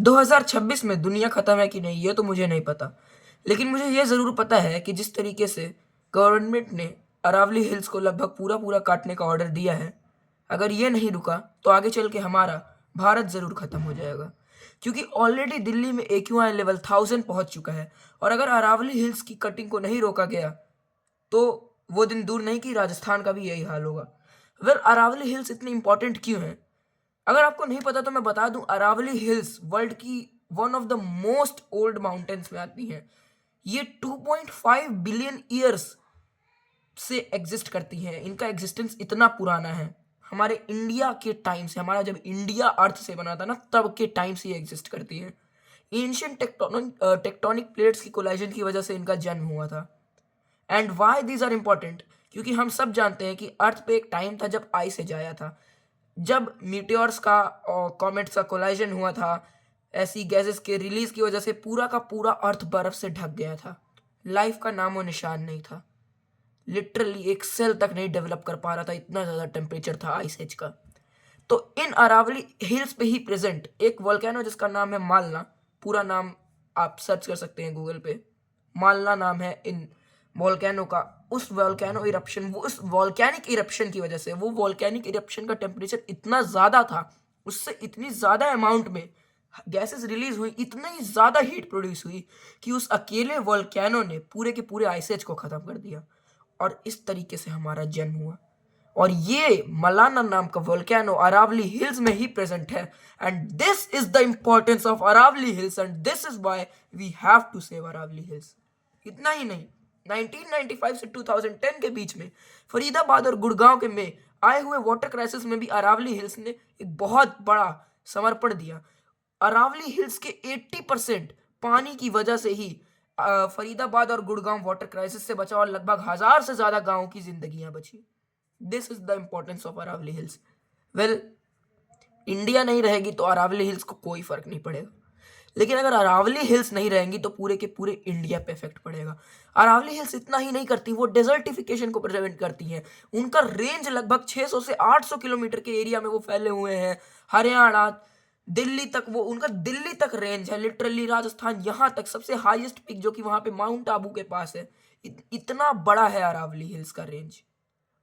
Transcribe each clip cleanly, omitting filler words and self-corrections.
2026 में दुनिया खत्म है कि नहीं ये तो मुझे नहीं पता, लेकिन मुझे ये ज़रूर पता है कि जिस तरीके से गवर्नमेंट ने अरावली हिल्स को लगभग पूरा पूरा काटने का ऑर्डर दिया है, अगर ये नहीं रुका तो आगे चल के हमारा भारत ज़रूर ख़त्म हो जाएगा। क्योंकि ऑलरेडी दिल्ली में एक्यूआई लेवल 1000 पहुंच चुका है, और अगर अरावली हिल्स की कटिंग को नहीं रोका गया तो वो दिन दूर नहीं कि राजस्थान का भी यही हाल होगा। अरावली हिल्स इतनी इंपॉर्टेंट क्यों है? अगर आपको नहीं पता तो मैं बता दूं, अरावली हिल्स वर्ल्ड की one of the most old mountains में आती हैं। ये 2.5 बिलियन ईयर्स से एग्जिस्ट करती हैं। इनका एग्जिस्टेंस इतना पुराना है, हमारे इंडिया के टाइम से, हमारा जब इंडिया अर्थ से बना था ना, तब के टाइम से ये एग्जिस्ट करती हैं। एंशिएंट टेक्टोनिक प्लेट्स की कोलाइजन की वजह से इनका जन्म हुआ था। And why these are important? क्योंकि हम सब जानते हैं कि अर्थ पे एक टाइम था जब आइस एज आया था, जब मीटियोर्स का और कॉमेट्स का कोलाइजन हुआ था। ऐसी गैसेस के रिलीज की वजह से पूरा का पूरा अर्थ बर्फ से ढक गया था। लाइफ का नामो निशान नहीं था, लिटरली एक सेल तक नहीं डेवलप कर पा रहा था, इतना ज़्यादा टेम्परेचर था आइस एज का। तो इन अरावली हिल्स पे ही प्रेजेंट एक वोल्केनो जिसका नाम है मालना, पूरा नाम आप सर्च कर सकते हैं गूगल पे, मालना नाम है इन वोल्केनो का। उस वोल्केनो इरप्शन, वो उस वोल्केनिक इरप्शन की वजह से, वो वोल्केनिक इरप्शन का टेम्परेचर इतना ज़्यादा था, उससे इतनी ज़्यादा अमाउंट में गैसेस रिलीज हुई, इतनी ज़्यादा हीट प्रोड्यूस हुई कि उस अकेले वोल्केनो ने पूरे के पूरे आइस को ख़त्म कर दिया। और इस तरीके से हमारा जन्म हुआ। और ये मलाना नाम का वोल्केनो अरावली हिल्स में ही प्रेजेंट है। And this is the importance of Aravalli hills, and this is why we have to save Aravalli hills. इतना ही नहीं, 1995 से 2010 के बीच में फरीदाबाद और गुड़गांव के में आए हुए वाटर क्राइसिस में भी अरावली हिल्स ने एक बहुत बड़ा समर्पण दिया। अरावली हिल्स के 80% पानी की वजह से ही फरीदाबाद और गुड़गांव वाटर क्राइसिस से बचा, और लगभग 1000 से ज्यादा गांवों की जिंदगियां बची। This is the importance of Aravalli hills. Well, India नहीं रहेगी तो अरावली हिल्स को कोई फर्क नहीं पड़ेगा, लेकिन अगर अरावली हिल्स नहीं रहेंगी तो पूरे के पूरे इंडिया पे इफेक्ट पड़ेगा। अरावली हिल्स इतना ही नहीं करती, वो डेजर्टिफिकेशन को प्रिवेंट करती हैं। उनका रेंज लगभग 600 से 800 किलोमीटर के एरिया में वो फैले हुए हैं। हरियाणा, दिल्ली तक, वो उनका दिल्ली तक रेंज है, लिटरली राजस्थान यहाँ तक, सबसे हाईएस्ट पीक जो कि वहां पे माउंट आबू के पास है। इतना बड़ा है अरावली हिल्स का रेंज।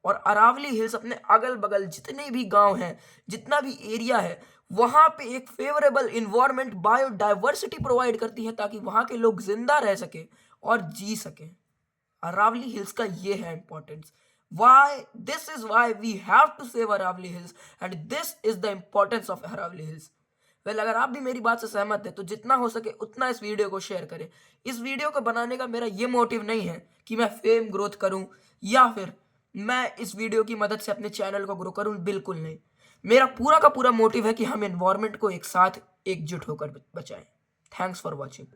और अरावली हिल्स अपने अगल बगल जितने भी गांव हैं, जितना भी एरिया है, वहां पे एक फेवरेबल इन्वायरमेंट, बायोडाइवर्सिटी प्रोवाइड करती है, ताकि वहां के लोग जिंदा रह सके और जी सके। अरावली हिल्स का ये है importance. Why this is why we have to save Aravalli hills, and this is the importance of Aravalli hills. Well, अगर आप भी मेरी बात से सहमत है तो जितना हो सके उतना इस वीडियो को शेयर करें। इस वीडियो को बनाने का मेरा ये मोटिव नहीं है कि मैं फेम ग्रोथ करूं, या फिर मैं इस वीडियो की मदद से अपने चैनल को ग्रो करूं, बिल्कुल नहीं। मेरा पूरा का पूरा मोटिव है कि हम एनवायरनमेंट को एक साथ एकजुट होकर बचाएं। Thanks for watching.